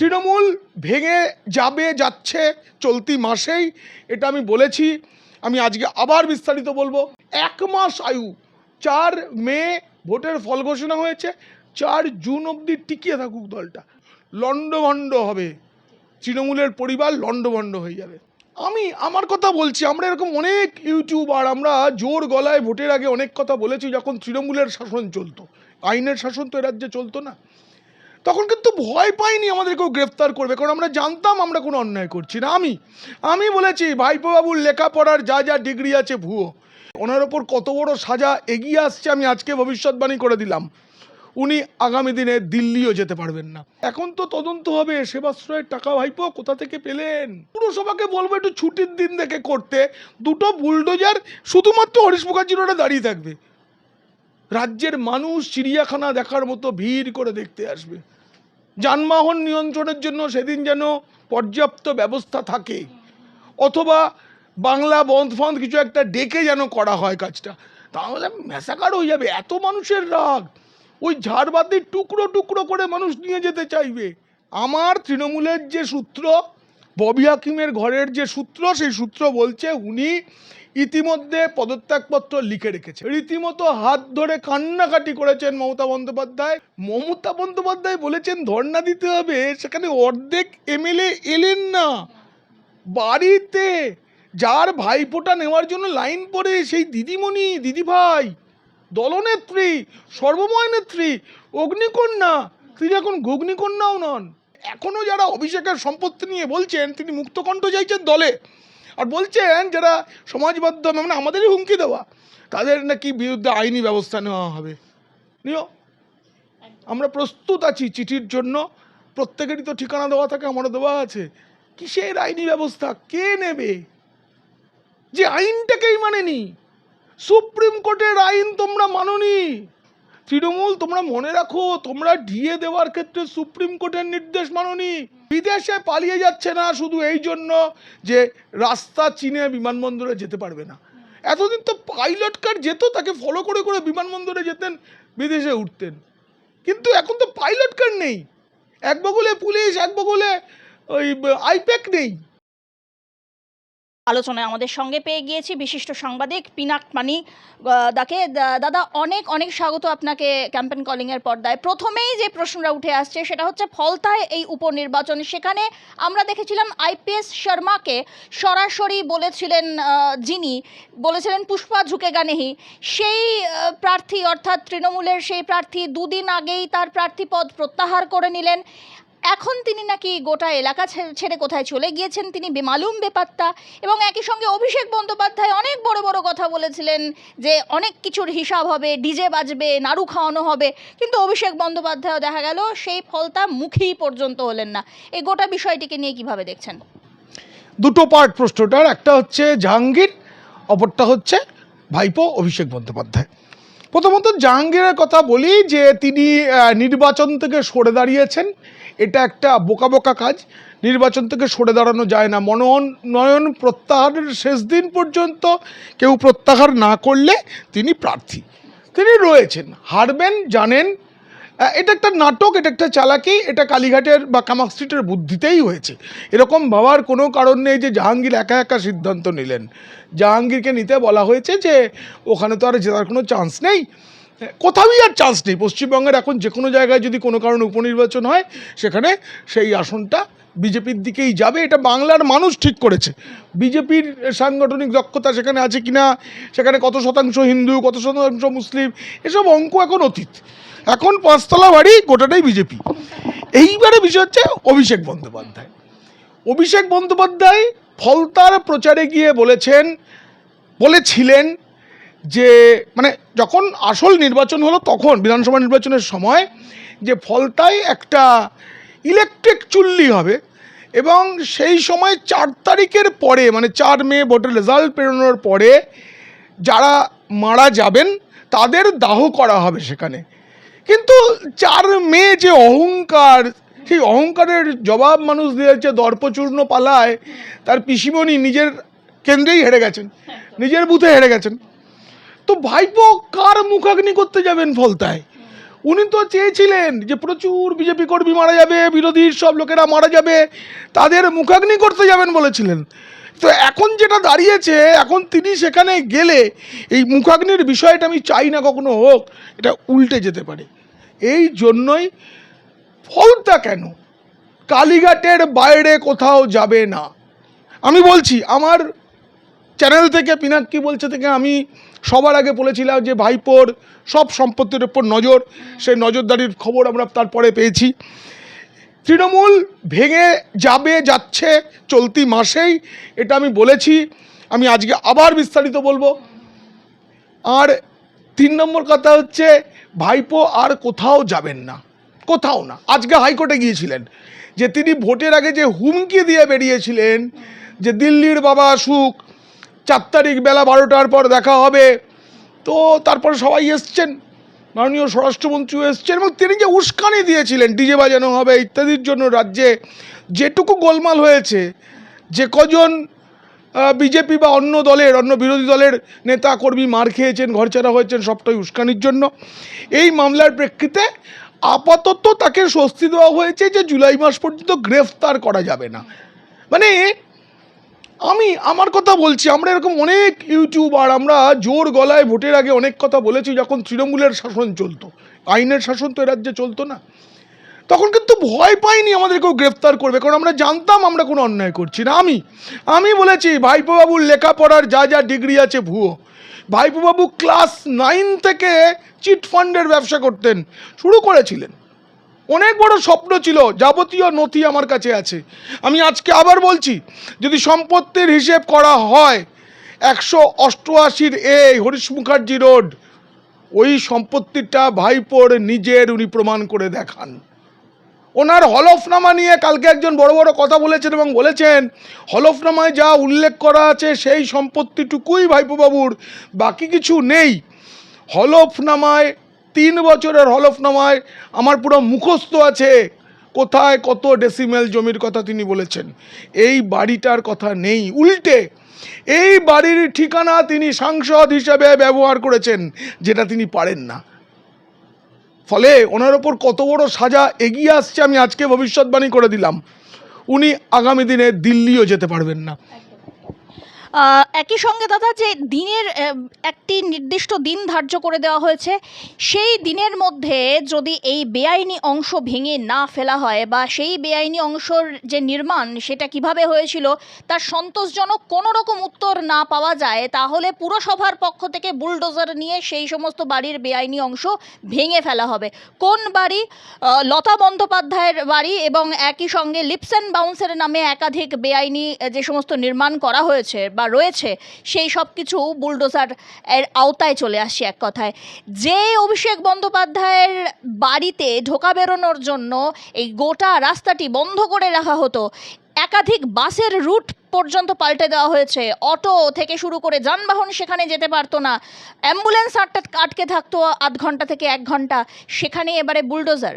তৃণমূল ভেঙে যাচ্ছে চলতি মাসেই, এটা আমি বলেছি। আমি আজকে আবার বিস্তারিত বলবো। 1 মাস আয়ু, 4 মে ভোটের ফল ঘোষণা হয়েছে, 4 জুন অবধি টিকিয়ে থাকুক দলটা। লন্ডভন্ড হবে, তৃণমূলের পরিবার লন্ডভন্ড হয়ে যাবে। আমি আমার কথা বলছি, আমরা এরকম অনেক ইউটিউবার আমরা জোর গলায় ভোটের আগে অনেক কথা বলেছি যখন তৃণমূলের শাসন চলতো, আইনের শাসন তো এ রাজ্যে চলতো না, তখন কিন্তু ভয় পাইনি আমাদেরকেও গ্রেফতার করবে, কারণ আমরা জানতাম আমরা কোনো অন্যায় করছি না। আমি বলেছি ভাইপোবাবুর লেখাপড়ার যা যা ডিগ্রি আছে ভুয়ো, ওনার ওপর কত বড় সাজা এগিয়ে আসছে আমি আজকে ভবিষ্যৎবাণী করে দিলাম, উনি আগামী দিনে দিল্লিও যেতে পারবেন না। এখন তো তদন্ত হবে, সেবাশ্রয়ের টাকা ভাইপো কোথা থেকে পেলেন। পুরসভাকে বলবো একটু ছুটির দিন দেখে করতে, 2টো বুলডোজার শুধুমাত্র হরিশ মুখার্জি রোডে দাঁড়িয়ে থাকবে, রাজ্যের মানুষ চিড়িয়াখানা দেখার মতো ভিড় করে দেখতে আসবে। যানবাহন নিয়ন্ত্রণের জন্য সেদিন যেন পর্যাপ্ত ব্যবস্থা থাকে, অথবা বাংলা বন্ধ ফন্ধ কিছু একটা ডেকে যেন করা হয় কাজটা, তাহলে ম্যাসাকার হয়ে যাবে। এত মানুষের রাগ, ওই ঝাড়বাতি টুকরো টুকরো করে মানুষ নিয়ে যেতে চাইবে। আমার তৃণমূলের যে সূত্র, ববি হাকিমের ঘরের যে সূত্র, সেই সূত্র বলছে উনি ইতিমধ্যে পদত্যাগপত্র লিখে রেখেছে। রীতিমতো হাত ধরে কান্নাকাটি করেছেন মমতা বন্দ্যোপাধ্যায়। মমতা বন্দ্যোপাধ্যায় বলেছেন ধর্ণা দিতে হবে, সেখানে অর্ধেক এমএলএ এলেন না। বাড়িতে যার ভাইফোঁটা নেওয়ার জন্য লাইন পড়ে সেই দিদিমণি, দিদিভাই, দলনেত্রী, সর্বময় নেত্রী, অগ্নিকন্যা, তিনি এখন ঘুগ্নিকন্যাও নন। এখনও যারা অভিষেকের সম্পত্তি নিয়ে বলছেন, তিনি মুক্তকণ্ঠ চাইছেন দলে, আর বলছেন যারা সমাজবদ্ধ, মানে আমাদেরই হুমকি দেওয়া, তাদের নাকি বিরুদ্ধে আইনি ব্যবস্থা নেওয়া হবে। নিও, আমরা প্রস্তুত আছি চিঠির জন্য, প্রত্যেকেরই তো ঠিকানা দেওয়া থাকে, আমারও দেওয়া আছে। কিসের আইনি ব্যবস্থা, কে নেবে? যে আইনটাকেই মানেনি, সুপ্রিম কোর্টের আইন তোমরা মানোনি। তৃণমূল, তোমরা মনে রাখো, তোমরা ডিএ দেওয়ার ক্ষেত্রে সুপ্রিম কোর্টের নির্দেশ মানোনি। বিদেশে পালিয়ে যাচ্ছে না শুধু এই জন্য যে রাস্তা চিনে বিমানবন্দরে যেতে পারবে না। এতদিন তো পাইলট কার যেত, তাকে ফলো করে করে বিমানবন্দরে যেতেন, বিদেশে উঠতেন। কিন্তু এখন তো পাইলট কার নেই, এক বগলে পুলিশ, এক বগলে ওই আইপ্যাক নেই। আলোচনায় আমাদের সঙ্গে পেয়ে গিয়েছি বিশিষ্ট সাংবাদিক পিনাক মানি দাকে। দাদা, অনেক অনেক স্বাগত আপনাকে ক্যাম্পেন কলিংয়ের পর্দায়। প্রথমেই যে প্রশ্নটা উঠে আসছে সেটা হচ্ছে ফলতায় এই উপনির্বাচন, সেখানে আমরা দেখেছিলাম আইপিএস শর্মাকে সরাসরি বলেছিলেন, যিনি বলেছিলেন পুষ্পা ঝুঁকেগা নেহি, সেই প্রার্থী অর্থাৎ তৃণমূলের সেই প্রার্থী দুদিন আগেই তার প্রার্থীপদ প্রত্যাহার করে নিলেন। এখন তিনি নাকি গোটা এলাকা ছেড়ে কোথায় চলে গিয়েছেন তিনি বেমালুম বেপাত্তা। এবং একই সঙ্গে অভিষেক বন্দ্যোপাধ্যায় অনেক বড় বড় কথা বলেছিলেন যে অনেক কিছুর হিসাব হবে, ডিজে বাজবে, নাড়ু খাওয়ানো হবে, কিন্তু অভিষেক বন্দ্যোপাধ্যায়ও দেখা গেল সেই ফলতা মুখেই পর্যন্ত হলেন না। এই গোটা বিষয়টিকে নিয়ে কিভাবে দেখছেন? 2টো পার্ট প্রশ্নটার, একটা হচ্ছে জাহাঙ্গীর, অপরটা হচ্ছে ভাইপো অভিষেক বন্দ্যোপাধ্যায়। প্রথমত জাহাঙ্গীরের কথা বলি যে তিনি নির্বাচন থেকে সরে দাঁড়িয়েছেন, এটা একটা বোকা বোকা কাজ। নির্বাচন থেকে সরে দাঁড়ানো যায় না। মনোনয়ন প্রত্যাহারের শেষ দিন পর্যন্ত কেউ প্রত্যাহার না করলে তিনি প্রার্থী, তিনি রয়েছেন, হারবেন জানেন। এটা একটা নাটক, এটা একটা চালাকি, এটা কালীঘাটের বা কামাক স্ট্রিটের বুদ্ধিতেই হয়েছে। এরকম ভাবার কোনো কারণ নেই যে জাহাঙ্গীর একা একা সিদ্ধান্ত নিলেন। জাহাঙ্গীরকে নিতে বলা হয়েছে যে ওখানে তো আর জেতার কোনো চান্স নেই, কোথাওই আর চান্স নেই। পশ্চিমবঙ্গের এখন যে কোনো জায়গায় যদি কোনো কারণে উপনির্বাচন হয়, সেখানে সেই আসনটা বিজেপির দিকেই যাবে, এটা বাংলার মানুষ ঠিক করেছে। বিজেপির সাংগঠনিক দক্ষতা সেখানে আছে কিনা, সেখানে কত শতাংশ হিন্দু, কত শতাংশ মুসলিম, এসব অঙ্ক এখন অতীত। এখন 5তলা বাড়ি গোটাটাই বিজেপি। এইবারে বিষয় হচ্ছে অভিষেক বন্দ্যোপাধ্যায়। অভিষেক বন্দ্যোপাধ্যায় ফলতার প্রচারে গিয়ে বলেছিলেন যে, মানে যখন আসল নির্বাচন হলো তখন বিধানসভা নির্বাচনের সময়, যে ফলতায় একটা ইলেকট্রিক চুল্লি হবে এবং সেই সময় 4 তারিখের পরে, মানে 4 মে ভোটের রেজাল্ট বেরোনোর পরে যারা মারা যাবেন তাদের দাহ করা হবে সেখানে। কিন্তু 4 মে যে অহংকার, সেই অহংকারের জবাব মানুষ দিয়েছে দর্পচূর্ণ পালায়। তার পিসিমণি নিজের কেন্দ্রেই হেরে গেছেন, নিজের বুথে হেরে গেছেন। তো ভাইপো কার মুখাগ্নি করতে যাবেন ফলতায়? উনি তো চেয়েছিলেন যে প্রচুর বিজেপি কর্মী মারা যাবে, বিরোধীর সব লোকেরা মারা যাবে, তাদের মুখাগ্নি করতে যাবেন বলেছিলেন। তো এখন যেটা দাঁড়িয়েছে, এখন তিনি সেখানে গেলে এই মুখাগ্নির বিষয়টা আমি চাই না কখনো হোক, এটা উল্টে যেতে পারে। এই জন্যই ফলতা কেন কালীঘাটের বাইরে কোথাও যাবে না। আমি বলছি আমার চ্যানেল থেকে, পিনাক্কি বলছে থেকে আমি সবার আগে বলেছিলাম যে ভাইপোর সব সম্পত্তির উপর নজর, সেই নজরদারির খবর আমরা তারপরে পেয়েছি। তৃণমূল ভেঙে যাচ্ছে চলতি মাসেই, এটা আমি বলেছি, আমি আজকে আবার বিস্তারিত বলবো। আর 3 নম্বর কথা হচ্ছে ভাইপো আর কোথাও যাবেন না, কোথাও না। আজকে হাইকোর্টে গিয়েছিলেন, যে তিনি ভোটের আগে যে হুমকি দিয়ে বেরিয়েছিলেন যে দিল্লির বাবা আসুক, 4 তারিখ বেলা 12টার পর দেখা হবে, তো তারপর সবাই এসছেন, মাননীয় স্বরাষ্ট্রমন্ত্রীও এসছেন, এবং তিনি যে উস্কানি দিয়েছিলেন ডিজে বাজানো হবে ইত্যাদির জন্য রাজ্যে যেটুকু গোলমাল হয়েছে, যে কজন বিজেপি বা অন্য বিরোধী দলের নেতা কর্মী মার খেয়েছেন, ঘরছাড়া হয়েছেন, সবটাই উস্কানির জন্য। এই মামলার প্রেক্ষিতে আপাতত তাকে স্বস্তি দেওয়া হয়েছে যে জুলাই মাস পর্যন্ত গ্রেফতার করা যাবে না। মানে আমি আমার কথা বলছি, আমরা এরকম অনেক ইউটিউবার আমরা জোর গলায় ভোটের আগে অনেক কথা বলেছি, যখন তৃণমূলের শাসন চলতো, আইনের শাসন তো এ রাজ্যে চলতো না, তখন কিন্তু ভয় পাইনি আমাদেরকেও গ্রেফতার করবে, কারণ আমরা জানতাম আমরা কোনো অন্যায় করছি না। আমি বলেছি ভাইপো বাবুর লেখাপড়ার যা ডিগ্রি আছে ভুয়ো। ভাইপো বাবু ক্লাস 9 থেকে চিট ফান্ডের ব্যবসা করতেন, শুরু করেছিলেন, অনেক বড় স্বপ্ন ছিল, যাবতীয় নথি আমার কাছে আছে। আমি আজকে আবার বলছি, যদি সম্পত্তির হিসেব করা হয় 188 হরিশ মুখার্জি রোড, ওই সম্পত্তিটা ভাইপোর নিজের, উনি প্রমাণ করে দেখান। ওনার হলফনামা নিয়ে কালকে একজন বড় বড় কথা বলেছেন এবং বলেছেন হলফনামায় যা উল্লেখ করা আছে সেই সম্পত্তিটুকুই ভাইপো বাবুর, বাকি কিছু নেই। হলফনামায় 3 বছরের হলফনামায় আমার পুরো মুখস্থ আছে কোথায় কত ডেসিমেল জমির কথা তিনি বলেছেন। এই বাড়িটার কথা নেই, উল্টে এই বাড়ির ঠিকানা তিনি সাংসদ হিসেবে ব্যবহার করেছেন, যেটা তিনি পারেন না। ফলে ওনার ওপর কত বড় সাজা এগিয়ে আসছে আমি আজকে ভবিষ্যৎবাণী করে দিলাম, উনি আগামী দিনে দিল্লিও যেতে পারবেন না। একই সঙ্গে দাদা, যে দিনের একটি নির্দিষ্ট দিন ধার্য করে দেওয়া হয়েছে, সেই দিনের মধ্যে যদি এই বেআইনি অংশ ভেঙে না ফেলা হয়, বা সেই বেআইনি অংশর যে নির্মাণ সেটা কিভাবে হয়েছিল তার সন্তোষজনক কোনো রকম উত্তর না পাওয়া যায়, তাহলে পুরসভার পক্ষ থেকে বুলডোজার নিয়ে সেই সমস্ত বাড়ির বেআইনি অংশ ভেঙে ফেলা হবে। কোন বাড়ি? লতা বন্দ্যোপাধ্যায়ের বাড়ি, এবং একই সঙ্গে লিপস অ্যান্ড বাউন্সের নামে একাধিক বেআইনি যে সমস্ত নির্মাণ করা হয়েছে বা রয়েছে, সেই সব কিছু বুলডোজার এর আওতায় চলে আসছে। এক কথায়, যে অভিষেক বন্দ্যোপাধ্যায়ের বাড়িতে ঢোকা বেরোনোর জন্য এই গোটা রাস্তাটি বন্ধ করে রাখা হতো, একাধিক বাসের রুট পর্যন্ত পাল্টে দেওয়া হয়েছে, অটো থেকে শুরু করে যানবাহন সেখানে যেতে পারতো না, অ্যাম্বুলেন্স আটকে থাকতো 0.5 ঘন্টা থেকে 1 ঘন্টা, সেখানে এবারে বুলডোজার।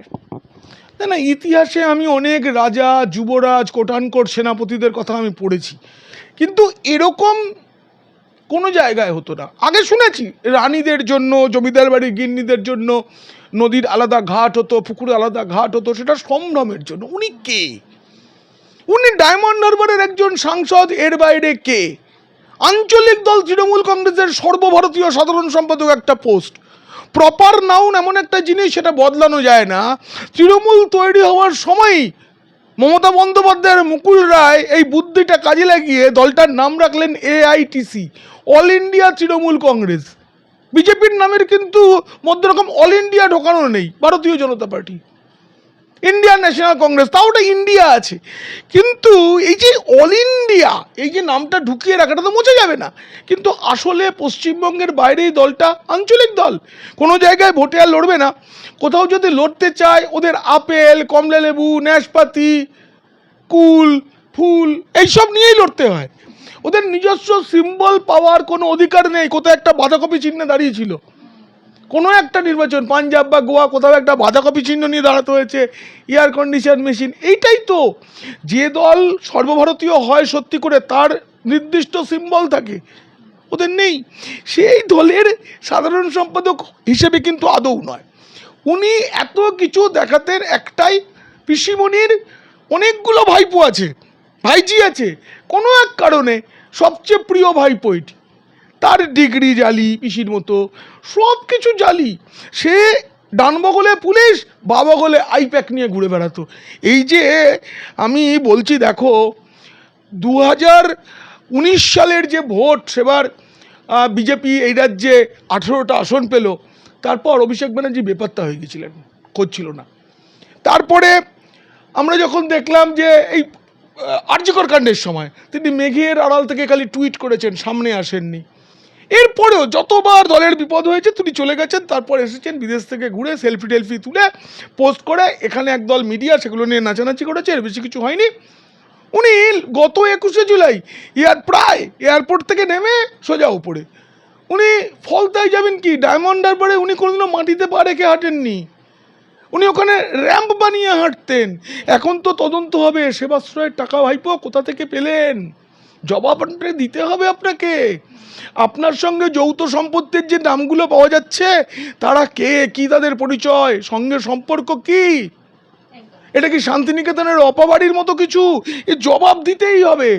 না, ইতিহাসে আমি অনেক রাজা, যুবরাজ, কোটানকোট সেনাপতিদের কথা আমি পড়েছি, কিন্তু এরকম কোনো জায়গায় হতো না। আগে শুনেছি রানীদের জন্য, জমিদার বাড়ির গিন্নিদের জন্য নদীর আলাদা ঘাট হতো, পুকুরের আলাদা ঘাট হতো, সেটা সম্ভ্রমের জন্য। উনি কে? উনি ডায়মন্ড হারবারের একজন সাংসদ, এর বাইরে কে? আঞ্চলিক দল তৃণমূল কংগ্রেসের সর্বভারতীয় সাধারণ সম্পাদক একটা পোস্ট, প্রপার নাউন এমন একটা জিনিস, সেটা বদলানো যায় না। তৃণমূল তৈরি হওয়ার সময়ই মমতা বন্দ্যোপাধ্যায়ের মুকুল রায় এই বুদ্ধিটা কাজে লাগিয়ে দলটার নাম রাখলেন AITC, all India Trinamool Congress. বিজেপির নামের কিন্তু মধ্যে রকম অল ইন্ডিয়া ঢোকানো নেই, ভারতীয় জনতা পার্টি, ইন্ডিয়ান ন্যাশনাল কংগ্রেস, তাও ওটা ইন্ডিয়া আছে। কিন্তু এই যে অল ইন্ডিয়া, এই যে নামটা ঢুকিয়ে রাখাটা তো মুছে যাবে না, কিন্তু আসলে পশ্চিমবঙ্গের বাইরে এই দলটা আঞ্চলিক দল, কোনো জায়গায় ভোটে আর লড়বে না। কোথাও যদি লড়তে চায় ওদের আপেল, কমলা লেবু, নাশপাতি, কুল, ফুল এইসব নিয়েই লড়তে হয়। ওদের নিজস্ব সিম্বল পাওয়ার কোনো অধিকার নেই। কোথাও একটা বাঁধাকপি চিহ্নে দাঁড়িয়েছিল, কোনো একটা নির্বাচন, পাঞ্জাব বা গোয়া, কোথাও একটা বাঁধাকপি চিহ্ন নিয়ে দাঁড়াতে হয়েছে, এয়ার কন্ডিশন মেশিন। এইটাই তো, যে দল সর্বভারতীয় হয় সত্যি করে তার নির্দিষ্ট সিম্বল থাকে, ওদের নেই। সেই দলের সাধারণ সম্পাদক হিসেবে কিন্তু আদৌ নয়, উনি এত কিছু দেখাতেন একটাই, পিসিমণির অনেকগুলো ভাইপো আছে, ভাইজি আছে, কোনো এক কারণে সবচেয়ে প্রিয় ভাইপো এটি। তার ডিগ্রি জালি, পিসির মতো সব কিছু জালি। সে ডান বগলে পুলিশ, বা বগলে আইপ্যাক নিয়ে ঘুরে বেড়াতো। এই যে আমি বলছি, দেখো 2019 সালের যে ভোট, সেবার বিজেপি এই রাজ্যে 18টা আসন পেল। তারপর অভিষেক ব্যানার্জি বেপাত্তা হয়ে গেছিলেন, খোঁজ ছিল না। তারপরে আমরা যখন দেখলাম যে এই আরজিকর কাণ্ডের সময় তিনি মেঘের আড়াল থেকে খালি টুইট করেছেন, সামনে আসেননি। এরপরেও যতবার দলের বিপদ হয়েছে তিনি চলে গেছেন, তারপর এসেছেন বিদেশ থেকে ঘুরে সেলফি টেলফি তুলে পোস্ট করে। এখানে একদল মিডিয়া সেগুলো নিয়ে নাচানাচি করেছে, এর বেশি কিছু হয়নি। উনি গত 21শে জুলাই প্রায় এয়ারপোর্ট থেকে নেমে সোজা উপরে উনি ফলতায় যাবেন কি, ডায়মন্ড হারবারে উনি কোনোদিনও মাটিতে পা রেখে হাঁটেননি। উনি ওখানে র্যাম্প বানিয়ে হাঁটতেন। এখন তো তদন্ত হবে, সেবাশ্রয়ের টাকা ভাইপো কোথা থেকে পেলেন, জবাব দিতে হবে আপনাকে। আপনার সঙ্গে যৌথ সম্পত্তির যে নামগুলো পাওয়া যাচ্ছে, তারা কে, কি তাদের পরিচয়, সঙ্গে সম্পর্ক কি? এটা কি শান্তিনিকেতনের অপাবাড়ির মতো কিছু? এ জবাব দিতেই হবে।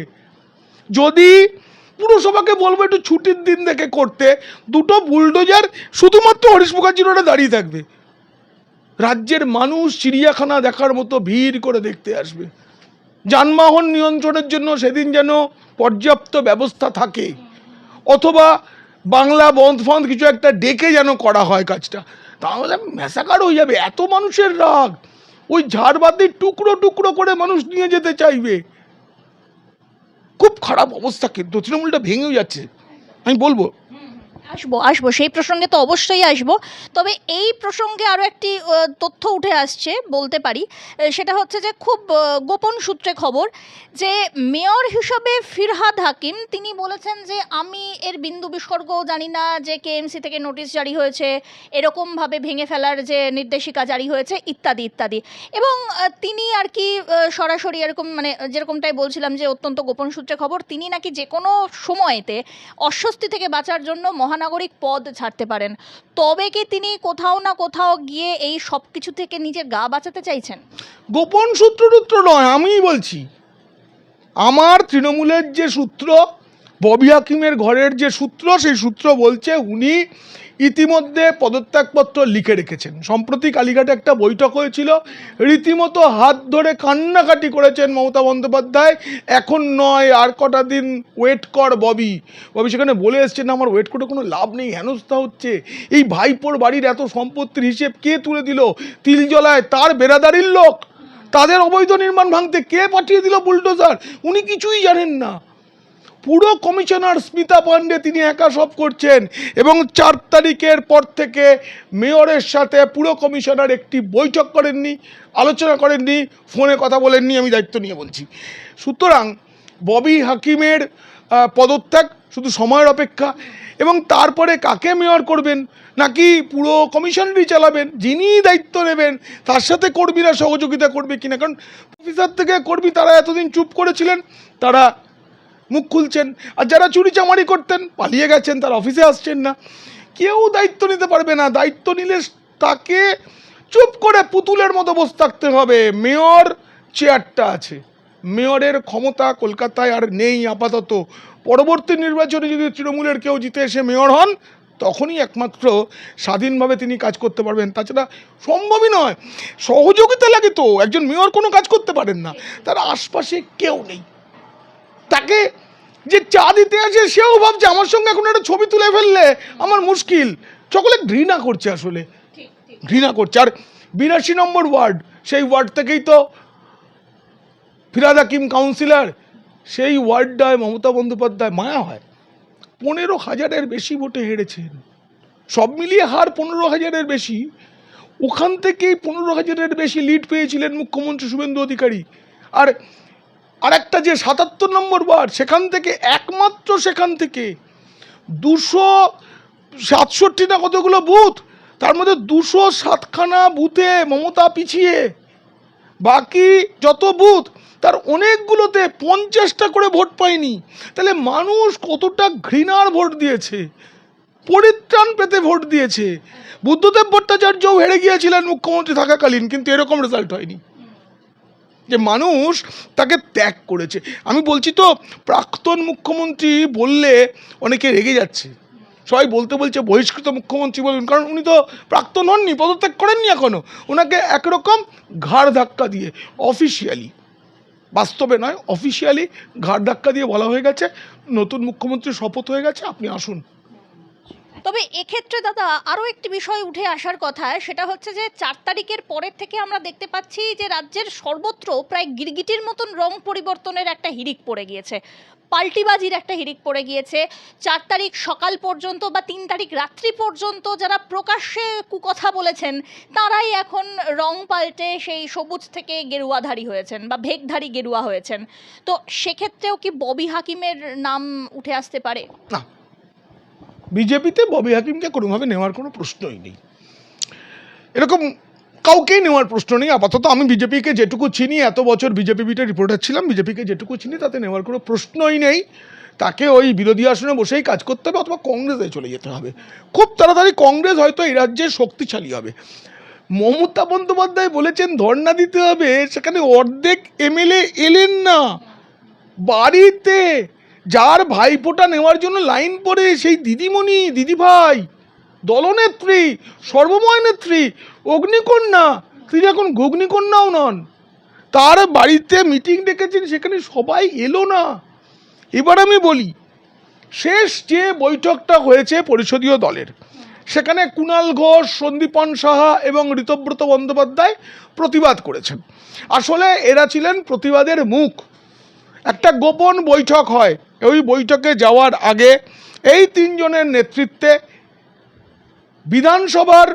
যদি পুরসভাকে বলবো একটু ছুটির দিন দেখে করতে, দুটো বুলডোজার শুধুমাত্র হরিশ মুখার্জি রোডে দাঁড়িয়ে থাকবে, রাজ্যের মানুষ চিড়িয়াখানা দেখার মতো ভিড় করে দেখতে আসবে। যানবাহন নিয়ন্ত্রণের জন্য সেদিন যেন পর্যাপ্ত ব্যবস্থা থাকে, অথবা বাংলা বন্ধ ফন্ধ কিছু একটা ডেকে যেন করা হয় কাজটা, তাহলে ম্যাসাকার হয়ে যাবে। এত মানুষের রাগ, ওই ঝাড়বাতির টুকরো টুকরো করে মানুষ নিয়ে যেতে চাইবে। খুব খারাপ অবস্থা, কিন্তু তৃণমূলটা ভেঙেও যাচ্ছে, আমি বলবো। আসবো সেই প্রসঙ্গে তো অবশ্যই আসবো। তবে এই প্রসঙ্গে আরও একটি তথ্য উঠে আসছে বলতে পারি, সেটা হচ্ছে যে খুব গোপন সূত্রে খবর যে মেয়র হিসেবে ফিরহাদ হাকিম তিনি বলেছেন যে আমি এর বিন্দু বিসর্গও জানি না যে কেএমসি থেকে নোটিশ জারি হয়েছে, এরকমভাবে ভেঙে ফেলার যে নির্দেশিকা জারি হয়েছে, ইত্যাদি ইত্যাদি। এবং তিনি আর কি সরাসরি এরকম, মানে যেরকমটাই বলছিলাম যে অত্যন্ত গোপন সূত্রে খবর, তিনি নাকি যে কোনো সময়তে অস্বস্তি থেকে বাঁচার জন্য মহানাগরিক পদ ছাড়তে পারেন। তবে কি তিনি কোথাও না কোথাও গিয়ে এই সব কিছু থেকে নিজের গা বাঁচাতে চাইছেন? গোপন সূত্র নয়, আমিই বলছি। আমার তৃণমূলের যে সূত্র, ববি হাকিমের ঘরের যে সূত্র, সেই সূত্র বলছে উনি ইতিমধ্যে পদত্যাগপত্র লিখে রেখেছেন। সম্প্রতি কালীঘাটে একটা বৈঠক হয়েছিল, রীতিমতো হাত ধরে কান্নাকাটি করেছেন মমতা বন্দ্যোপাধ্যায়, এখন নয় আর কটা দিন ওয়েট কর ববি। ববি সেখানে বলে এসছেন আমার ওয়েট করে কোনো লাভ নেই, হেনস্থা হচ্ছে। এই ভাইপোর বাড়ির এত সম্পত্তির হিসেব কে তুলে দিল? তিলজলায় তার বেরাদারির লোক, তাদের অবৈধ নির্মাণ ভাঙতে কে পাঠিয়ে দিল বুলডোজার? উনি কিছুই জানেন না। পুরো কমিশনার স্মিতা পান্ডে তিনি একা সব করছেন, এবং 4 তারিখের পর থেকে মেয়রের সাথে পুরো কমিশনার একটি বৈঠক করেননি, আলোচনা করেননি, ফোনে কথা বলেননি, আমি দায়িত্ব নিয়ে বলছি। সুতরাং ববি হাকিমের পদত্যাগ শুধু সময়ের অপেক্ষা। এবং তারপরে কাকে মেয়র করবেন, নাকি পুরো কমিশনারই চালাবেন, যিনি দায়িত্ব নেবেন তার সাথে কর্মীরা সহযোগিতা করবে কিনা। কারণ অফিসার থেকে কর্মী তারা এতদিন চুপ করেছিলেন, তারা মুখ খুলছেন, আর যারা চুরি চামারি করতেন পালিয়ে গেছেন, তার অফিসে আসছেন না। কেউ দায়িত্ব নিতে পারবে না। দায়িত্ব নিলে তাকে চুপ করে পুতুলের মতো বসে থাকতে হবে। মেয়র চেয়ারটা আছে, মেয়রের ক্ষমতা কলকাতায় আর নেই আপাতত। পরবর্তী নির্বাচনে যদি তৃণমূলের কেউ জিতে এসে মেয়র হন, তখনই একমাত্র স্বাধীনভাবে তিনি কাজ করতে পারবেন, তাছাড়া সম্ভবই নয়। সহযোগিতা লাগে তো, একজন মেয়র কোনো কাজ করতে পারেন না, তার আশপাশে কেউ নেই। তাকে যে চা দিতে আসে সেও ভাবছে আমার সঙ্গে এখন একটা ছবি তুলে ফেললে আমার মুশকিল। সকলে ঘৃণা করছে, আসলে ঘৃণা করছে। আর 82 নম্বর ওয়ার্ড, সেই ওয়ার্ড থেকেই তো ফিরহাদ হাকিম কাউন্সিলর, সেই ওয়ার্ডটায় মমতা বন্দ্যোপাধ্যায় মায়া হয় 15,000-এর বেশি ভোটে হেরেছেন। সব মিলিয়ে হার 15,000-এর বেশি। ওখান থেকেই 15,000-এর বেশি লিড পেয়েছিলেন মুখ্যমন্ত্রী শুভেন্দু অধিকারী। আর আরেকটা যে 77 নম্বর ওয়ার্ড, সেখান থেকে একমাত্র সেখান থেকে 267 না কতগুলো বুথ, তার মধ্যে 207খানা বুথে মমতা পিছিয়ে। বাকি যত বুথ তার অনেকগুলোতে 50টা করে ভোট পায়নি। তাহলে মানুষ কতটা ঘৃণার ভোট দিয়েছে। পরিত্রাণ পেতে ভোট দিয়েছে। বুদ্ধদেব ভট্টাচার্যও হেরে গিয়েছিলেন মুখ্যমন্ত্রী থাকাকালীন, কিন্তু এরকম রেজাল্ট হয়নি, যে মানুষ তাকে ত্যাগ করেছে। আমি বলছি তো, প্রাক্তন মুখ্যমন্ত্রী বললে অনেকে রেগে যাচ্ছে, সবাই বলছে বহিষ্কৃত মুখ্যমন্ত্রী বলুন, কারণ উনি তো প্রাক্তন হননি, পদত্যাগ করেননি এখনও। ওনাকে একরকম ঘাড় ধাক্কা দিয়ে অফিসিয়ালি, বাস্তবে নয় অফিসিয়ালি ঘাড় ধাক্কা দিয়ে বলা হয়ে গেছে নতুন মুখ্যমন্ত্রীর শপথ হয়ে গেছে, আপনি আসুন। তবে এক্ষেত্রে দাদা আরও একটি বিষয় উঠে আসার কথা, সেটা হচ্ছে যে 4 তারিখের পরের থেকে আমরা দেখতে পাচ্ছি যে রাজ্যের সর্বত্র প্রায় গিরগিটির মতন রং পরিবর্তনের একটা হিড়িক পড়ে গিয়েছে, পাল্টিবাজির একটা হিড়িক পড়ে গিয়েছে। 4 তারিখ সকাল পর্যন্ত বা 3 তারিখ রাত্রি পর্যন্ত যারা প্রকাশ্যে কুকথা বলেছেন তারাই এখন রং পাল্টে সেই সবুজ থেকে গেরুয়াধারী হয়েছেন বা ভেকধারী গেরুয়া হয়েছেন। তো সেক্ষেত্রেও কি ববি হাকিমের নাম উঠে আসতে পারে? না, বিজেপিতে ববি হাকিমকে কোনোভাবে নেওয়ার কোনো প্রশ্নই নেই, এরকম কাউকেই নেওয়ার প্রশ্ন নেই আপাতত। আমি বিজেপিকে যেটুকু চিনি, এত বছর বিজেপি বিটের রিপোর্টার ছিলাম, বিজেপিকে যেটুকু চিনি তাতে নেওয়ার কোনো প্রশ্নই নেই। তাকে ওই বিরোধী আসনে বসেই কাজ করতে হবে, অথবা কংগ্রেসে চলে যেতে হবে। খুব তাড়াতাড়ি কংগ্রেস হয়তো এই রাজ্যে শক্তিশালী হবে। মমতা বন্দ্যোপাধ্যায় বলেছেন ধর্ণা দিতে হবে, সেখানে অর্ধেক এমএলএ এলেন না, বাড়িতে যার ভাইফোঁটা নেওয়ার জন্য লাইন পড়ে সেই দিদিমণি, দিদিভাই, দলনেত্রী, সর্বময় নেত্রী, অগ্নিকন্যা, তিনি এখন ঘুগ্নিকন্যাও নন, তার বাড়িতে মিটিং ডেকেছেন, সেখানে সবাই এলো না। এবার আমি বলি, শেষ যে বৈঠকটা হয়েছে পরিষদীয় দলের, সেখানে কুণাল ঘোষ, সন্দীপন সাহা এবং ঋতব্রত বন্দ্যোপাধ্যায় প্রতিবাদ করেছেন। আসলে এরা ছিলেন প্রতিবাদের মুখ। একটা গোপন বৈঠক হয়, ওই বৈঠকে যাওয়ার আগে এই তিনজনের নেতৃত্বে বিধানসভার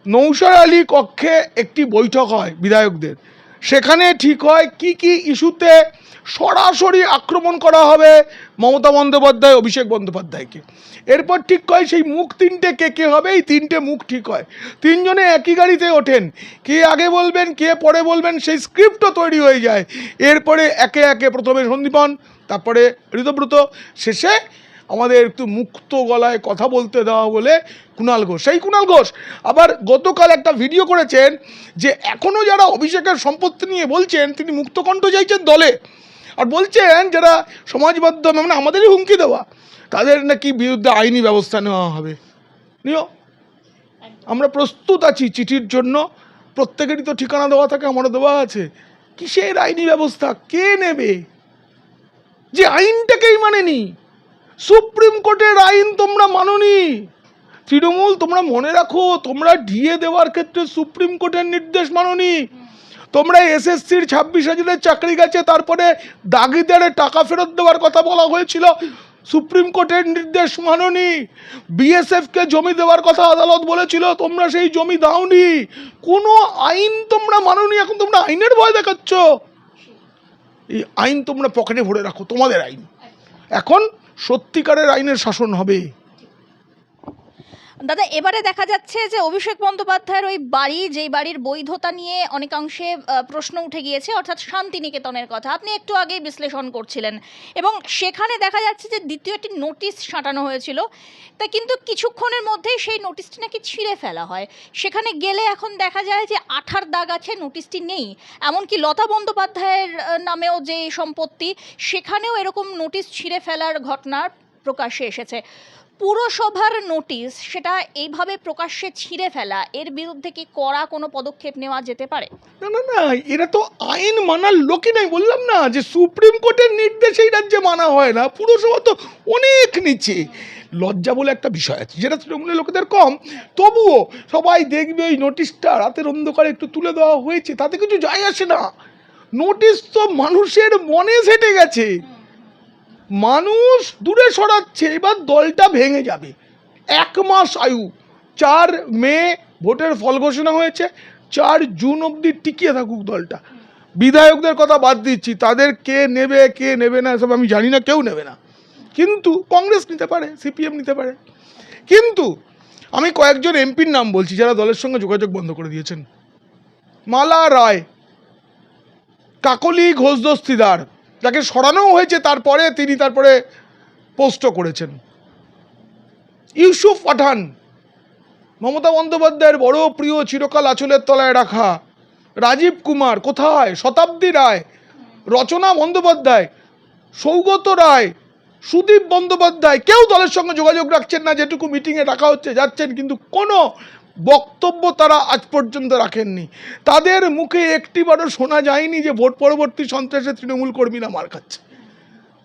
নৌসার আলী কক্ষে একটি বৈঠক হয় বিধায়কদের। সেখানে ঠিক হয় কি কি ইস্যুতে সরাসরি আক্রমণ করা হবে মমতা বন্দ্যোপাধ্যায়, অভিষেক বন্দ্যোপাধ্যায়কে। এরপর ঠিক হয় সেই মুখ তিনটে কে কে হবে, এই তিনটে মুখ ঠিক হয়। তিনজনে একই গাড়িতে ওঠেন, কে আগে বলবেন কে পরে বলবেন সেই স্ক্রিপ্টও তৈরি হয়ে যায়। এরপরে একে একে প্রথমে সন্দীপন, তারপরে ঋতব্রত, শেষে আমাদের একটু মুক্ত গলায় কথা বলতে দেওয়া বলে কুণাল ঘোষ। সেই কুণাল ঘোষ আবার গতকাল একটা ভিডিও করেছেন যে এখনও যারা অভিষেকের সম্পত্তি নিয়ে বলছেন তিনি মুক্তকণ্ঠ চাইছেন দলে, আর বলছেন যারা সমাজবদ্ধ, মানে আমাদেরই হুমকি দেওয়া, তাদের নাকি বিরুদ্ধে আইনি ব্যবস্থা নেওয়া হবে। নিও, আমরা প্রস্তুত আছি চিঠির জন্য, প্রত্যেকেরই তো ঠিকানা দেওয়া থাকে, আমারও দেওয়া আছে। কিসের আইনি ব্যবস্থা, কে নেবে? যে আইনটাকেই মানেনি, সুপ্রিম কোর্টের আইন তোমরা মানোনি। তৃণমূল, তোমরা মনে রাখো, তোমরা ডিএ দেওয়ার ক্ষেত্রে সুপ্রিম কোর্টের নির্দেশ মানোনি। তোমরা এসএসসির 26,000 চাকরি গেছে, তারপরে দাগিদারে টাকা ফেরত দেওয়ার কথা বলা হয়েছিল, সুপ্রিম কোর্টের নির্দেশ মানোনি। বিএসএফকে জমি দেওয়ার কথা আদালত বলেছিল, তোমরা সেই জমি দাওনি। কোনো আইন তোমরা মানোনি, এখন তোমরা আইনের ভয় দেখাচ্ছ। এই আইন তোমরা পকেটে ভরে রাখো, তোমাদের আইন। এখন সত্যিকারের আইনের শাসন হবে। দাদা এবারে দেখা যাচ্ছে যে অভিষেক বন্দ্যোপাধ্যায়ের ওই বাড়ি, যেই বাড়ির বৈধতা নিয়ে অনেকাংশে প্রশ্ন উঠে গিয়েছে, অর্থাৎ শান্তিনিকেতনের কথা আপনি একটু আগেই বিশ্লেষণ করছিলেন, এবং সেখানে দেখা যাচ্ছে যে দ্বিতীয় একটি নোটিশ সাঁটানো হয়েছিল, তা কিন্তু কিছুক্ষণের মধ্যেই সেই নোটিশটি নাকি ছিঁড়ে ফেলা হয়। সেখানে গেলে এখন দেখা যায় যে আঠার দাগ আছে, নোটিশটি নেই। এমনকি লতা বন্দ্যোপাধ্যায়ের নামেও যে সম্পত্তি, সেখানেও এরকম নোটিশ ছিঁড়ে ফেলার ঘটনা প্রকাশ্যে এসেছে। পুরসভার নোটিশ সেটা এইভাবে প্রকাশ্যে ছিঁড়ে ফেলা, এর বিরুদ্ধে কি কড়া কোনো পদক্ষেপ নেওয়া যেতে পারে? না না না, এরা তো আইন মানার লোকই নাই। বললাম না যে সুপ্রিম কোর্টের নির্দেশ এই রাজ্যে মানা হয় না, পুরসভা তো অনেক নিচে। লজ্জা বলে একটা বিষয় আছে যেটা তৃণমূলের লোকেদের কম, তবুও সবাই দেখবে ওই নোটিশটা রাতের অন্ধকারে একটু তুলে দেওয়া হয়েছে, তাতে কিছু যায় আসে না। নোটিশ তো মানুষের মনে সেটে গেছে, মানুষ দূরে সরাচ্ছে, এবার দলটা ভেঙে যাবে। 1 মাস আয়ু, 4 মে ভোটের ফল ঘোষণা হয়েছে, 4 জুন অবধি টিকিয়ে থাকুক দলটা। বিধায়কদের কথা বাদ দিচ্ছি, তাদের কে নেবে কে নেবে না এসব আমি জানি না, কেউ নেবে না, কিন্তু কংগ্রেস নিতে পারে, সিপিএম নিতে পারে। কিন্তু আমি কয়েকজন এমপির নাম বলছি যারা দলের সঙ্গে যোগাযোগ বন্ধ করে দিয়েছেন। মালা রায়, কাকলি ঘোষ দস্তিদার, যাকে সরানো হয়েছে, তারপরে তিনি তারপরে পোস্টও করেছেন। ইউসুফ পাঠান, মমতা বন্দ্যোপাধ্যায়ের বড় প্রিয়, চিরকাল আঁচলের তলায় রাখা রাজীব কুমার কোথায়, শতাব্দী রায়, রচনা বন্দ্যোপাধ্যায়, সৌগত রায়, সুদীপ বন্দ্যোপাধ্যায়, কেউ দলের সঙ্গে যোগাযোগ রাখছেন না। যেটুকু মিটিংয়ে ডাকা হচ্ছে যাচ্ছেন, কিন্তু কোনো বক্তব্য তারা আজ পর্যন্ত রাখেননি। তাদের মুখে একটিবারও শোনা যায়নি যে ভোট পরবর্তী সন্ত্রাসে তৃণমূল কর্মীরা মার খাচ্ছে।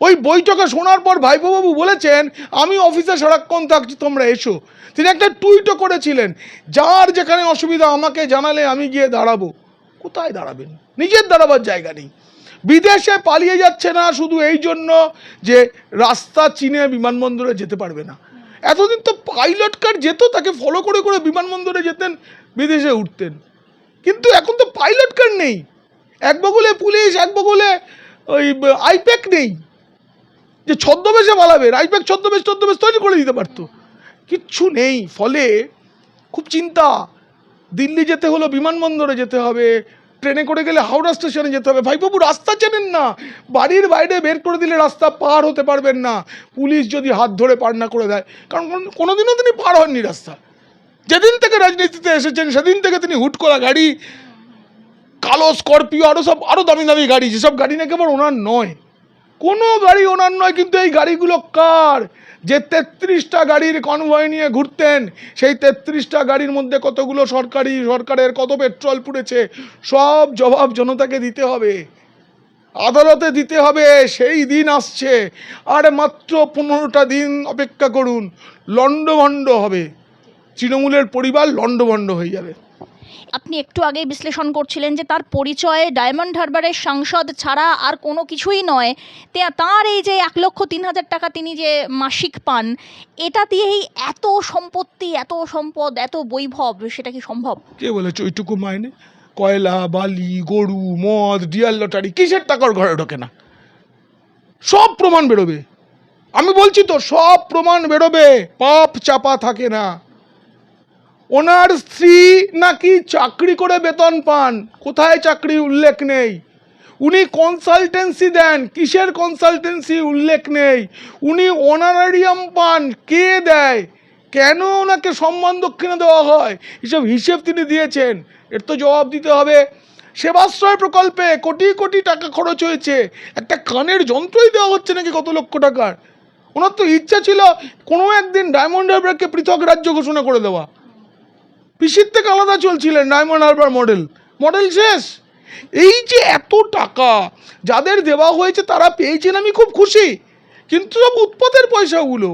ওই বৈঠকে শোনার পর ভাইপোবাবু বলেছেন আমি অফিসে সারাক্ষণ থাকছি, তোমরা এসো। তিনি একটা টুইটও করেছিলেন, যার যেখানে অসুবিধা আমাকে জানালে আমি গিয়ে দাঁড়াবো। কোথায় দাঁড়াবেন? নিজের দাঁড়াবার জায়গা নেই। বিদেশে পালিয়ে যাচ্ছে না শুধু এই জন্য যে রাস্তা চিনে বিমানবন্দরে যেতে পারবে না। এতদিন তো পাইলট কার যেত, তাকে ফলো করে করে বিমানবন্দরে যেতেন, বিদেশে উঠতেন। কিন্তু এখন তো পাইলট কার নেই, এক বগলে পুলিশ, এক বগলে ওই আইপ্যাক নেই যে ছদ্মবেশে পালাবে। আইপ্যাক ছদ্মবেশ তৈরি করে দিতে পারতো, কিচ্ছু নেই। ফলে খুব চিন্তা। দিল্লি যেতে হলো বিমানবন্দরে যেতে হবে, ট্রেনে করে গেলে হাওড়া স্টেশনে যেতে হবে। ভাইবাবু রাস্তা চেনেন না, বাড়ির বাইরে বের করে দিলে রাস্তা পার হতে পারবেন না, পুলিশ যদি হাত ধরে পার না করে দেয়। কারণ কোনোদিনও তিনি পার হননি রাস্তা। যেদিন থেকে রাজনীতিতে এসেছেন সেদিন থেকে তিনি হুট করা গাড়ি, কালো স্করপিও, আরও দামি দামি গাড়ি, যেসব গাড়ি নাকি আবার ওনার নয়, কোনো গাড়ি ওনার নয়। কিন্তু এই গাড়িগুলো কার? যে 33টা গাড়ির কনভয় নিয়ে ঘুরতেন, সেই 33টা গাড়ির মধ্যে কতগুলো সরকারের কত পেট্রোল পুড়েছে, সব জবাব জনতাকে দিতে হবে, আদালতে দিতে হবে। সেই দিন আসছে, আর মাত্র 15টা দিন অপেক্ষা করুন, লণ্ডভণ্ড হবে তৃণমূলের পরিবার, লণ্ডভণ্ড হয়ে যাবে। আপনি একটু আগেই বিশ্লেষণ করছিলেন যে তার পরিচয় ডায়মন্ড হারবারের সাংসদ ছাড়া আর কোনো কিছুই নয়। তার এই যে 1,03,000 টাকা তিনি যে মাসিক পান, এটা দিয়েই এত সম্পত্তি, এত সম্পদ, এত বৈভব, সেটা কি সম্ভব? কে বলেছে ওইটুকু মাইনে? কয়লা, বালি, গরু, মদ, ডিয়ার লটারি, কিসের টাকার ঘরে ঢোকে না? সব প্রমাণ বেরোবে, আমি বলছি তো, সব প্রমাণ বেরোবে, পাপ চাপা থাকে না। ওনার স্ত্রী নাকি চাকরি করে বেতন পান, কোথায় চাকরি উল্লেখ নেই। উনি কনসালটেন্সি দেন, কিসের কনসালটেন্সি উল্লেখ নেই। উনি অনারারিয়াম পান, কে দেয়, কেন ওনাকে সম্মান দক্ষিণা দেওয়া হয়, এসব হিসেব তিনি দিয়েছেন, এর তো জবাব দিতে হবে। সেবাশ্রয় প্রকল্পে কোটি কোটি টাকা খরচ হয়েছে, একটা কানের যন্ত্রই দেওয়া হচ্ছে নাকি কত লক্ষ টাকার। ওনার তো ইচ্ছা ছিল কোনো একদিন ডায়মন্ড হারবারকে পৃথক রাজ্য ঘোষণা করে দেওয়া। পিসির থেকে আলাদা চলছিলেন, ডায়মন্ড হারবার মডেল শেষ। এই যে এত টাকা যাদের দেওয়া হয়েছে তারা পেয়েছেন, আমি খুব খুশি, কিন্তু সব উৎপাতের পয়সাগুলো।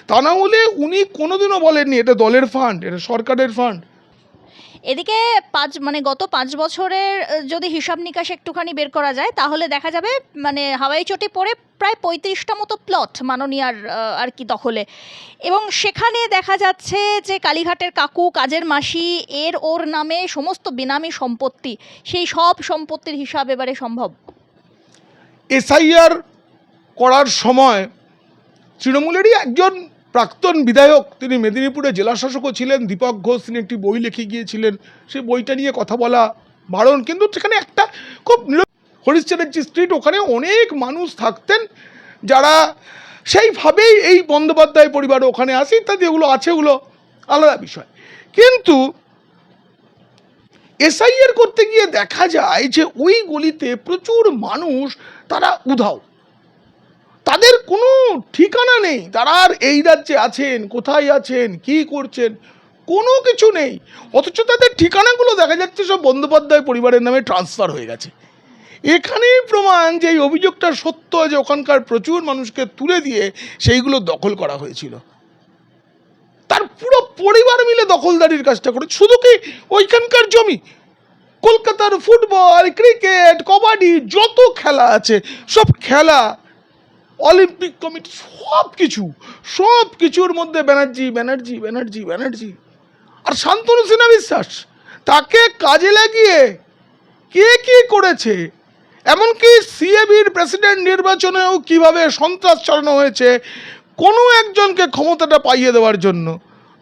তা না হলে উনি কোনোদিনও বলেননি এটা দলের ফান্ড, এটা সরকারের ফান্ড। এদিকে গত 5 বছরের যদি হিসাব নিকাশ একটুখানি বের করা যায়, তাহলে দেখা যাবে হাওয়াই চটি পড়ে প্রায় 35টা মতো প্লট মাননীয়ার আর কি দখলে। এবং সেখানে দেখা যাচ্ছে যে কালীঘাটের কাকু, কাজের মাসি, ওর নামে সমস্ত বেনামি সম্পত্তি, সেই সব সম্পত্তির হিসাব এবারে সম্ভব। এসআইআর করার সময় তৃণমূলেরই একজন প্রাক্তন বিধায়ক, তিনি মেদিনীপুরে জেলা শাসকও ছিলেন, দীপক ঘোষ, তিনি একটি বই লিখে গিয়েছিলেন, সেই বইটা নিয়ে কথা বলা বারণ। কিন্তু সেখানে একটা খুব হরিশ চ্যাটার্জি স্ট্রিট, ওখানে অনেক মানুষ থাকতেন যারা সেইভাবেই এই বন্দ্যোপাধ্যায় পরিবার ওখানে আসে ইত্যাদি, এগুলো আছে, ওগুলো আলাদা বিষয়। কিন্তু এসআইআর করতে গিয়ে দেখা যায় যে ওই গলিতে প্রচুর মানুষ, তারা উধাও, তাদের কোনো ঠিকানা নেই, তারা আর এই রাজ্যে আছেন, কোথায় আছেন, কি করছেন, কোনো কিছু নেই। অথচ তাদের ঠিকানাগুলো দেখা যাচ্ছে সব বন্দ্যোপাধ্যায় পরিবারের নামে ট্রান্সফার হয়ে গেছে। এখানেই প্রমাণ যে এই অভিযোগটা সত্য, যে ওখানকার প্রচুর মানুষকে তুলে দিয়ে সেইগুলো দখল করা হয়েছিল। তার পুরো পরিবার মিলে দখলদারির কাজটা করে। শুধু কি ওইখানকার জমি, কলকাতার ফুটবল, ক্রিকেট, কবাডি, যত খেলা আছে সব খেলা, অলিম্পিক কমিটি, সব কিছুর মধ্যে ব্যানার্জি। আর শান্তনু সিনহা বিশ্বাস, তাকে কাজে লাগিয়ে কে কি করেছে, এমনকি সিএবির প্রেসিডেন্ট নির্বাচনেও কিভাবে সন্ত্রাস চালানো হয়েছে কোনো একজনকে ক্ষমতাটা পাইয়ে দেওয়ার জন্য,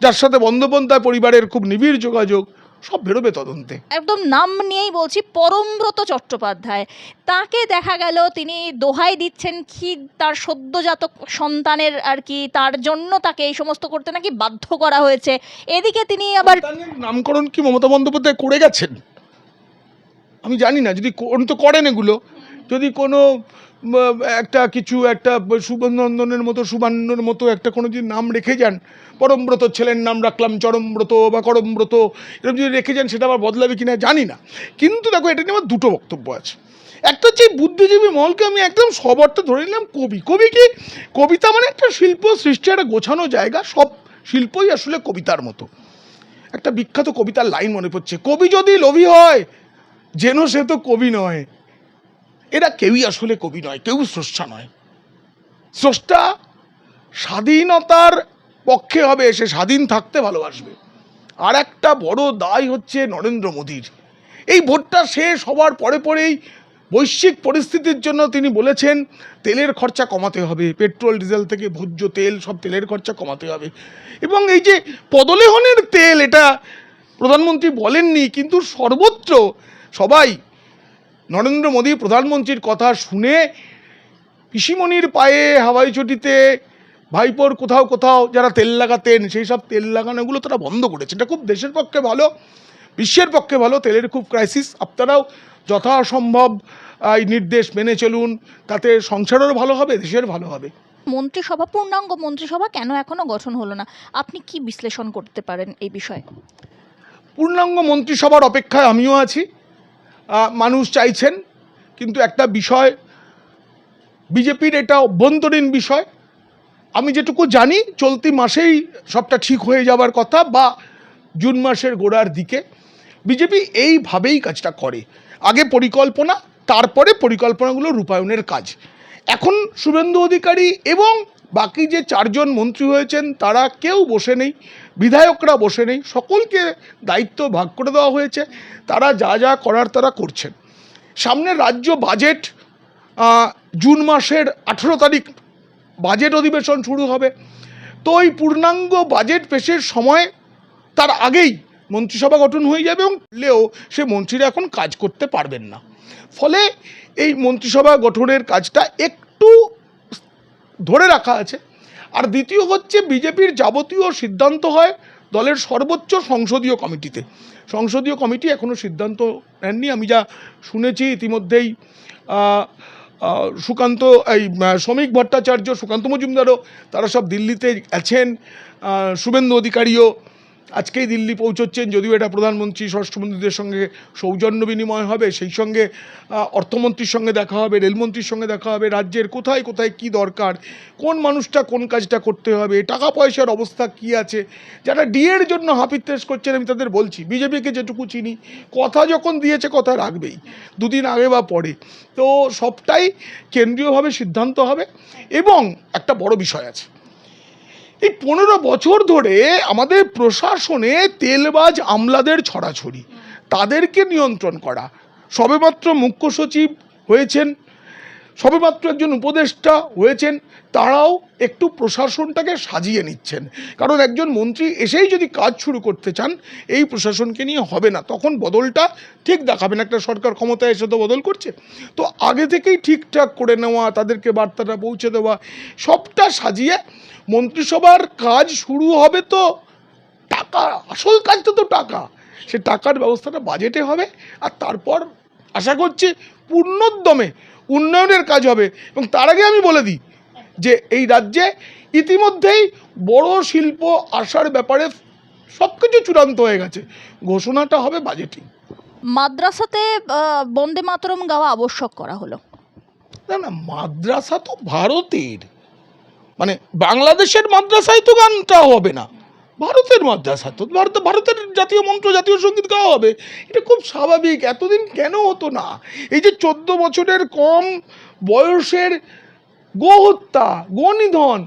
যার সাথে বন্দ্যোপাধ্যায় পরিবারের খুব নিবিড় যোগাযোগ, সব বেরোবে তদন্তে। একদম নাম নিয়েই বলছি, পরমব্রত চট্টোপাধ্যায়, তাকে দেখা গেল তিনি দোহাই দিচ্ছেন কি তার সদ্যজাত সন্তানের আর কি, তার জন্য তাকে এই সমস্ত করতে নাকি বাধ্য করা হয়েছে। এদিকে তিনি আবার সন্তানের নামকরণ কি মমতা বন্দ্যোপাধ্যায় করে গেছেন? আমি জানি না, যদি তো করেন এগুলো, যদি কোনো একটা কিছু একটা সুবন্ধনন্দনের মতো সুবান্নর মতো একটা কোনো যদি নাম রেখে যান, পরমব্রত ছেলের নাম রাখলাম চরমব্রত বা করমব্রত, এরকম যদি রেখে যান সেটা আবার বদলাবে কিনা জানি না। কিন্তু দেখো, এটা নিয়ে আমার দুটো বক্তব্য আছে। একটা হচ্ছে এই বুদ্ধিজীবী মহলকে আমি একদম সব অর্থে ধরে নিলাম কবি। কবি কি? কবিতা মানে একটা শিল্প সৃষ্টি, একটা গোছানো জায়গা। সব শিল্পই আসলে কবিতার মতো। একটা বিখ্যাত কবিতার লাইন মনে পড়ছে, কবি যদি লোভী হয় যেন সে তো কবি নয়। এরা কেউই আসলে কবি নয়, কেউ স্রষ্টা নয়। স্রষ্টা স্বাধীনতার পক্ষে হবে, সে স্বাধীন থাকতে ভালোবাসবে। আর একটা বড় দায় হচ্ছে নরেন্দ্র মোদীর। এই ভোটটা শেষ হওয়ার পরে পরেই বৈশ্বিক পরিস্থিতির জন্য তিনি বলেছেন তেলের খরচা কমাতে হবে, পেট্রোল ডিজেল থেকে ভোজ্য তেল সব তেলের খরচা কমাতে হবে। এবং এই যে পদলেহনের তেল, এটা প্রধানমন্ত্রী বলেননি, কিন্তু সর্বত্র সবাই নরেন্দ্র মোদী প্রধানমন্ত্রীর কথা শুনে পিসিমণির পায়ে হাওয়াই চটিতে ভাইপোর কোথাও কোথাও যারা তেল লাগাতেন সেই সব তেল লাগানোগুলো তারা বন্ধ করেছে। এটা খুব দেশের পক্ষে ভালো, বিশ্বের পক্ষে ভালো। তেলের খুব ক্রাইসিস, আপনারাও যথাসম্ভব এই নির্দেশ মেনে চলুন, তাতে সংসারেরও ভালো হবে, দেশের ভালো হবে। মন্ত্রিসভা, পূর্ণাঙ্গ মন্ত্রিসভা কেন এখনো গঠন হলো না, আপনি কি বিশ্লেষণ করতে পারেন এই বিষয়ে? পূর্ণাঙ্গ মন্ত্রিসভার অপেক্ষায় আমিও আছি। মানুষ চাইছেন, কিন্তু একটা বিষয়, বিজেপির এটা অভ্যন্তরীণ বিষয়। আমি যেটুকু জানি চলতি মাসেই সবটা ঠিক হয়ে যাবার কথা, বা জুন মাসের গোড়ার দিকে। বিজেপি এইভাবেই কাজটা করে, আগে পরিকল্পনা, তারপরে পরিকল্পনাগুলো রূপায়ণের কাজ। এখন শুভেন্দু অধিকারী এবং বাকি যে 4 জন মন্ত্রী হয়েছেন তারা কেউ বসে নেই, বিধায়করা বসে নেই, সকলকে দায়িত্ব ভাগ করে দেওয়া হয়েছে। তারা যা যা করার তারা করছেন। সামনে রাজ্য বাজেট, জুন মাসের 18 তারিখ বাজেট অধিবেশন শুরু হবে। তো এই পূর্ণাঙ্গ বাজেট পেশের সময় তার আগেই মন্ত্রিসভা গঠন হয়ে যাবে, এবং সে মন্ত্রীরা এখন কাজ করতে পারবেন না। ফলে এই মন্ত্রিসভা গঠনের কাজটা একটু ধরে রাখা আছে। আর দ্বিতীয় হচ্ছে, বিজেপির যাবতীয় সিদ্ধান্ত হয় দলের সর্বোচ্চ সংসদীয় কমিটিতে। সংসদীয় কমিটি এখনও সিদ্ধান্ত নেননি। আমি যা শুনেছি ইতিমধ্যেই সুকান্ত, এই শ্রমিক ভট্টাচার্য, সুকান্ত মজুমদারও, তারা সব দিল্লিতে আছেন। শুভেন্দু অধিকারীও আজকেই দিল্লি পৌঁছচ্ছেন, যদিও এটা প্রধানমন্ত্রী স্বরাষ্ট্রমন্ত্রীদের সঙ্গে সৌজন্য বিনিময় হবে, সেই সঙ্গে অর্থমন্ত্রীর সঙ্গে দেখা হবে, রেলমন্ত্রীর সঙ্গে দেখা হবে, রাজ্যের কোথায় কোথায় কী দরকার, কোন মানুষটা কোন কাজটা করতে হবে, টাকা পয়সার অবস্থা কী আছে। যারা ডিএর জন্য হাপিত্তেশ করছেন, আমি তাদের বলছি, বিজেপিকে যেটুকু চিনি, কথা যখন দিয়েছে কথা রাখবেই, দুদিন আগে বা পরে। তো সবটাই কেন্দ্রীয়ভাবে সিদ্ধান্ত হবে। এবং একটা বড় বিষয় আছে, এই 15 বছর ধরে আমাদের প্রশাসনে তেলবাজ আমলাদের ছড়াছড়ি, তাদেরকে নিয়ন্ত্রণ করা। সবেমাত্র মুখ্য সচিব হয়েছেন, সবেমাত্র একজন উপদেষ্টা হয়েছেন, তারাও একটু প্রশাসনটাকে সাজিয়ে নিচ্ছেন। কারণ একজন মন্ত্রী এসেই যদি কাজ শুরু করতে চান, এই প্রশাসনকে নিয়ে হবে না, তখন বদলটা ঠিক দেখাবেন। একটা সরকার ক্ষমতায় এসে তো বদল করছে, তো আগে থেকেই ঠিকঠাক করে নেওয়া, তাদেরকে বার্তাটা পৌঁছে দেওয়া, সবটা সাজিয়ে মন্ত্রিসভার কাজ শুরু হবে। তো টাকা, আসল কাজটা তো টাকা, সে টাকার ব্যবস্থাটা বাজেটে হবে। আর তারপর আশা করছি পূর্ণোদ্যমে উন্নয়নের কাজ হবে। এবং তার আগে আমি বলে দিই যে এই রাজ্যে ইতিমধ্যেই বড় শিল্প আসার ব্যাপারে সব কিছু চূড়ান্ত হয়ে গেছে, ঘোষণাটা হবে বাজেটে। মাদ্রাসাতে বন্দে মাতরম গাওয়া আবশ্যক করা হলো। না না, মাদ্রাসা তো ভারতের, মানে বাংলাদেশের মাদ্রাসায় তো গানটা হবে না, ভারতের মাদ্রাসা তো ভারতের জাতীয় মন্ত্র, জাতীয় সঙ্গীত গাওয়া হবে। এটা খুব স্বাভাবিক। এতদিন কেন হতো না? এই যে 14 বছরের কম বয়সের গোহত্যা, গোনিধন,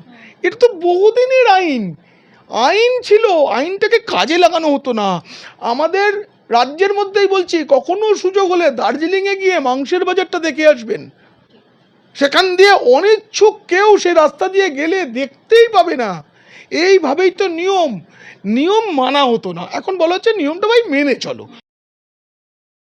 এটা তো বহুদিনের আইন ছিল, আইনটাকে কাজে লাগানো হতো না। আমাদের রাজ্যের মধ্যেই বলছি, কখনো সুযোগ হলে দার্জিলিংয়ে গিয়ে মাংসের বাজারটা দেখে আসবেন। সেখান দিয়ে অনিচ্ছুক কেউ সে রাস্তা দিয়ে গেলে দেখতেই পাবে না। এইভাবেই তো নিয়ম মানা হতো না, এখন বলা হচ্ছে নিয়মটা ভাই মেনে চলো।